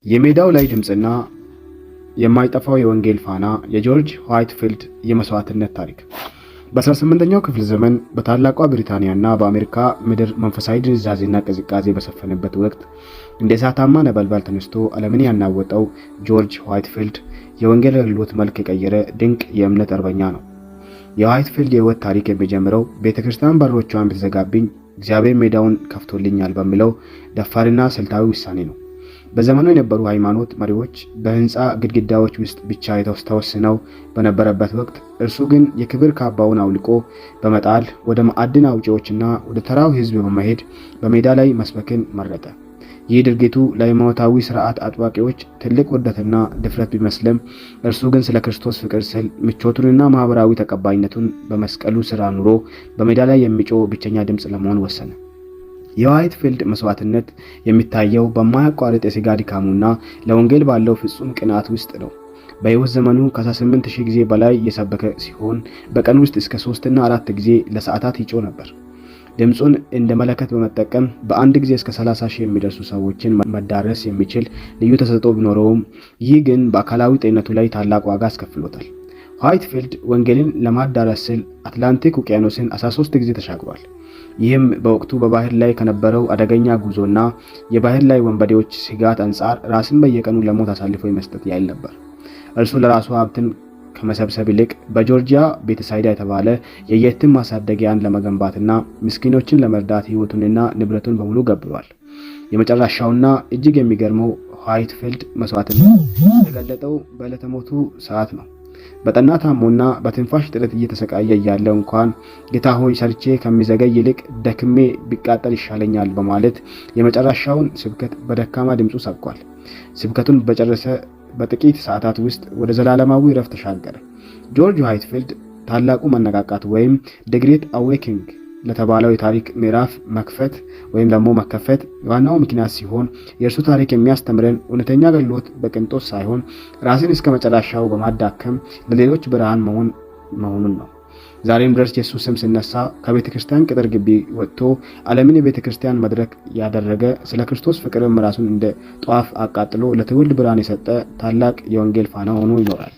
የሜዳው ላይ ድምፅና የማይጠፋው የወንጌል ፋና የጆርጅ ዋይትፊልድ የመስዋዕትነት ታሪክ። በ18ኛው ክፍለ ዘመን በታላቋ ብሪታንያና በአሜሪካ ምድር መንፈሳዊ ድንዛዜና ቅዝቃዜ በሰፈነበት ወቅት እንደ እሳታማ ነበልባል ተነስቶ ዓለምን ያናወጠው ጆርጅ ዋይትፊልድ የወንጌል አገልግሎት መልክ የቀየረ ድንቅ የእምነት አርበኛ ነው። የዋይትፊልድ የሕይወት ታሪክ የሚጀምረው ቤተክርስቲያን በሮቿን ብትዘጋብኝ እግዚአብሔር ሜዳውን ከፍቶልኛል በሚለው ደፋርና ስልታዊ ውሳኔ ነው። በዘመኑ የነበሩ ሃይማኖት መሪዎች በህንፃ ግድግዳዎች ውስጥ ብቻ ተወስነው በነበረበት ወቅት እርሱ ግን የክብር ካባውን አውልቆ በመጣል ወደ ማዕድን አውጪዎችና ወደ ተራው ህዝብ በመሄድ በሜዳ ላይ መስበክን መረጠ። ይህ ድርጊቱ ለሃይማኖታዊ ስርዓት አጥባቂዎች ትልቅ ውርደትና ድፍረት ቢመስልም እርሱ ግን ስለ ክርስቶስ ፍቅር ስል ምቾቱንና ማህበራዊ ተቀባይነቱን በመስቀሉ ስራ ኑሮ በሜዳ ላይ የሚጮህ ብቸኛ ድምፅ ለመሆን ወሰነ። የዋይትፊልድ መስዋዕትነት የሚታየው በማያቋርጥ የሥጋ ድካሙና ለወንጌል ባለው ፍጹም ቅንዓት ውስጥ ነው። በሕይወት ዘመኑ ከ18,000 ጊዜ በላይ የሰበከ ሲሆን በቀን ውስጥ እስከ 3 እና 4 ጊዜ ለሰዓታት ይጮህ ነበር። ድምፁን እንደ መለከት በመጠቀም በአንድ ጊዜ እስከ 30,000 የሚደርሱ ሰዎችን መዳረስ የሚችል ልዩ ተሰጥኦ ቢኖረውም ይህ ግን በአካላዊ ጤንነቱ ላይ ታላቅ ዋጋ አስከፍሎታል። ዋይትፊልድ ወንጌልን ለማዳረስ ሲል አትላንቲክ ውቅያኖስን 13 ጊዜ ተሻግሯል። ይህም በወቅቱ በባህር ላይ ከነበረው አደገኛ ጉዞና የባህር ላይ ወንበዴዎች ስጋት አንጻር ራስን በየቀኑ ለሞት አሳልፎ የመስጠት ያህል ነበር። እርሱ ለራሱ ሀብትን ከመሰብሰብ ይልቅ በጆርጂያ ቤተሳይዳ የተባለ የየትም ማሳደጊያን ለመገንባትና ምስኪኖችን ለመርዳት ሕይወቱንና ንብረቱን በሙሉ ገብሯል። የመጨረሻውና እጅግ የሚገርመው ዋይትፊልድ መስዋዕትነት የተገለጠው በዕለተ ሞቱ ሰዓት ነው። በጠና ታሞና በትንፋሽ ጥረት እየተሰቃየ እያለ እንኳን ጌታ ሆይ ሰርቼ ከሚዘገይ ይልቅ ደክሜ ቢቃጠል ይሻለኛል በማለት የመጨረሻውን ስብከት በደካማ ድምፁ ሰብኳል። ስብከቱን በጨረሰ በጥቂት ሰዓታት ውስጥ ወደ ዘላለማዊ ረፍት ተሻገረ። ጆርጅ ዋይትፊልድ ታላቁ መነቃቃት ወይም ዘ ግሬት አዌኪንግ ለተባለው የታሪክ ምዕራፍ መከፈት ዋናው ምክንያት ሲሆን የእርሱ ታሪክ የሚያስተምረን እውነተኛ አገልግሎት በቅንጦት ሳይሆን ራስን እስከ መጨረሻው በማዳከም ለሌሎች ብርሃን መሆኑን ነው። ዛሬም ድረስ የኢየሱስ ስም ሲነሳ ከቤተ ክርስቲያን ቅጥር ግቢ ወጥቶ ዓለምን የቤተ ክርስቲያን መድረክ ያደረገ ስለ ክርስቶስ ፍቅርም ራሱን እንደ ጧፍ አቃጥሎ ለትውልድ ብርሃን የሰጠ ታላቅ የወንጌል ፋና ሆኖ ይኖራል።